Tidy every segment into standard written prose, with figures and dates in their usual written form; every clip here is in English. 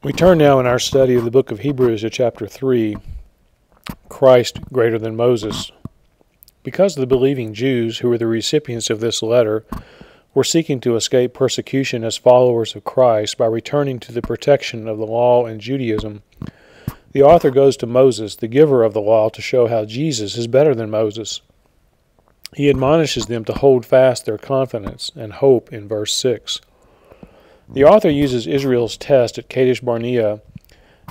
We turn now in our study of the book of Hebrews to chapter 3, Christ greater than Moses. Because the believing Jews who were the recipients of this letter were seeking to escape persecution as followers of Christ by returning to the protection of the law and Judaism, the author goes to Moses, the giver of the law, to show how Jesus is better than Moses. He admonishes them to hold fast their confidence and hope in verse 6. The author uses Israel's test at Kadesh Barnea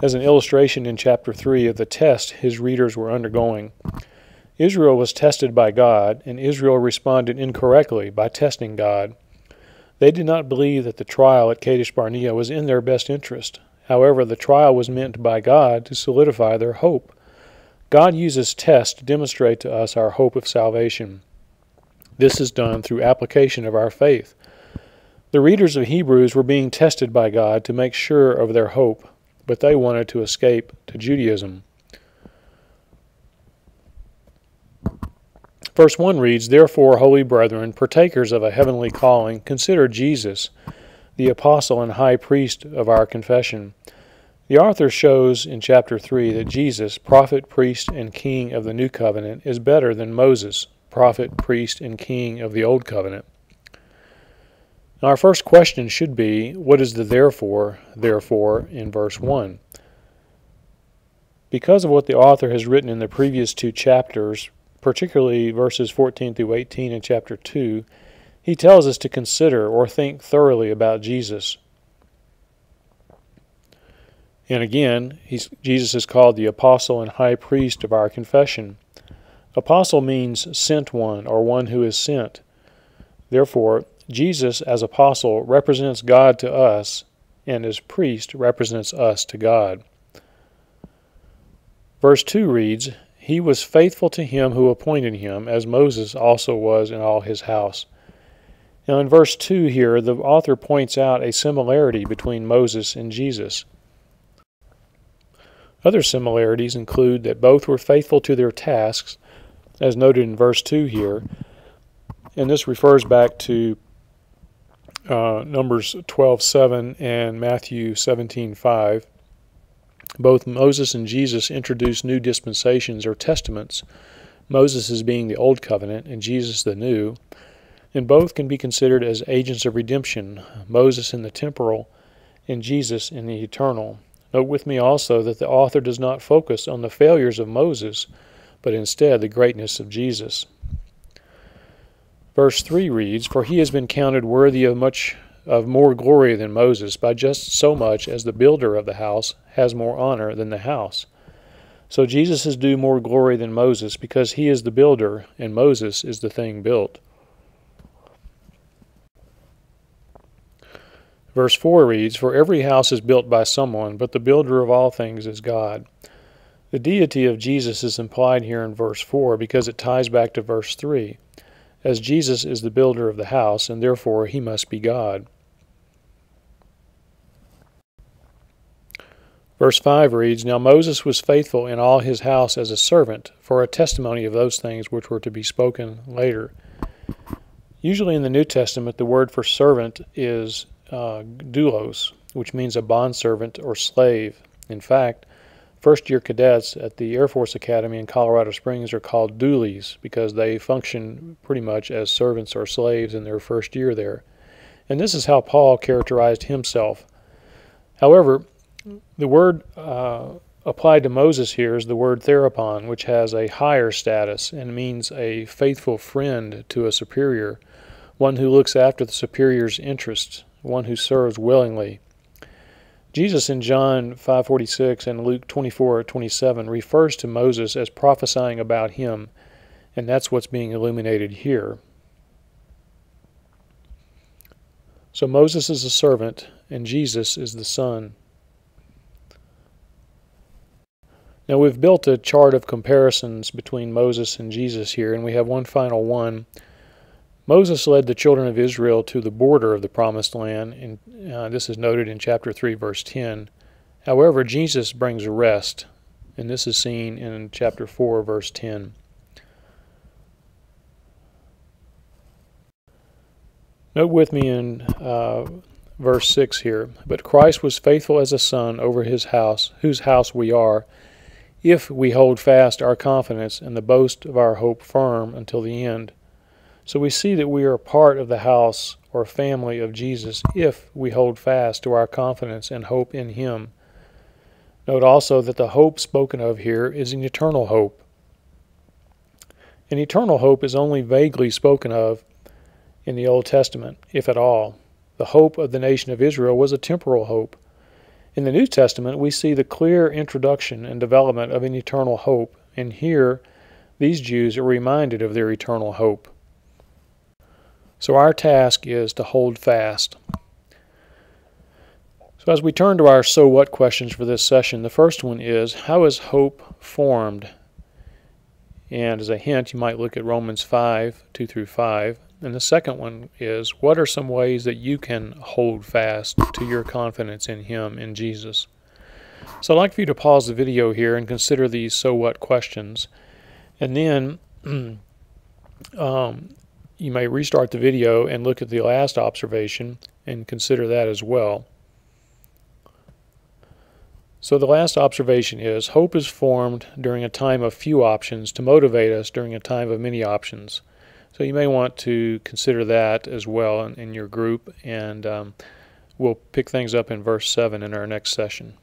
as an illustration in chapter 3 of the test his readers were undergoing. Israel was tested by God, and Israel responded incorrectly by testing God. They did not believe that the trial at Kadesh Barnea was in their best interest. However, the trial was meant by God to solidify their hope. God uses tests to demonstrate to us our hope of salvation. This is done through application of our faith. The readers of Hebrews were being tested by God to make sure of their hope, but they wanted to escape to Judaism. Verse 1 reads, "Therefore, holy brethren, partakers of a heavenly calling, consider Jesus, the apostle and high priest of our confession." The author shows in chapter 3 that Jesus, prophet, priest, and king of the new covenant, is better than Moses, prophet, priest, and king of the old covenant. Now our first question should be, what is the therefore in verse 1? Because of what the author has written in the previous two chapters, particularly verses 14 through 18 in chapter 2, he tells us to consider or think thoroughly about Jesus. And again, Jesus is called the apostle and high priest of our confession. Apostle means sent one, or one who is sent. Therefore, Jesus as apostle represents God to us, and as priest represents us to God. Verse 2 reads, "He was faithful to him who appointed him, as Moses also was in all his house." Now in verse 2 here, the author points out a similarity between Moses and Jesus. Other similarities include that both were faithful to their tasks, as noted in verse 2 here, and this refers back to Numbers 12:7 and Matthew 17:5. Both Moses and Jesus introduced new dispensations or testaments, Moses as being the Old Covenant and Jesus the New, and both can be considered as agents of redemption, Moses in the temporal and Jesus in the eternal. Note with me also that the author does not focus on the failures of Moses, but instead the greatness of Jesus. Verse 3 reads, "For he has been counted worthy of more glory than Moses, by just so much as the builder of the house has more honor than the house." So Jesus is due more glory than Moses because he is the builder and Moses is the thing built. Verse 4 reads, "For every house is built by someone, but the builder of all things is God." The deity of Jesus is implied here in verse 4 because it ties back to verse 3. As Jesus is the builder of the house, and therefore he must be God. Verse 5 reads, "Now Moses was faithful in all his house as a servant, for a testimony of those things which were to be spoken later." Usually in the New Testament, the word for servant is doulos, which means a bondservant or slave. In fact, first-year cadets at the Air Force Academy in Colorado Springs are called doolies because they function pretty much as servants or slaves in their first year there. And this is how Paul characterized himself. However, the word applied to Moses here is the word therapon, which has a higher status and means a faithful friend to a superior, one who looks after the superior's interests, one who serves willingly. Jesus in John 5:46 and Luke 24:27 refers to Moses as prophesying about him, and that's what's being illuminated here. So Moses is a servant, and Jesus is the son. Now we've built a chart of comparisons between Moses and Jesus here, and we have one final one. Moses led the children of Israel to the border of the Promised Land, and this is noted in chapter 3, verse 10. However, Jesus brings rest, and this is seen in chapter 4, verse 10. Note with me in verse 6 here. But Christ was faithful as a son over his house, whose house we are, if we hold fast our confidence and the boast of our hope firm until the end. So we see that we are part of the house or family of Jesus if we hold fast to our confidence and hope in him. Note also that the hope spoken of here is an eternal hope. An eternal hope is only vaguely spoken of in the Old Testament, if at all. The hope of the nation of Israel was a temporal hope. In the New Testament, we see the clear introduction and development of an eternal hope, and here these Jews are reminded of their eternal hope. So our task is to hold fast. So as we turn to our so what questions for this session, the first one is, how is hope formed? And as a hint, you might look at Romans 5, 2 through 5. And the second one is, what are some ways that you can hold fast to your confidence in him, in Jesus? So I'd like for you to pause the video here and consider these so what questions. And then you may restart the video and look at the last observation and consider that as well. So the last observation is, hope is formed during a time of few options to motivate us during a time of many options. So you may want to consider that as well in your group, and we'll pick things up in verse 7 in our next session.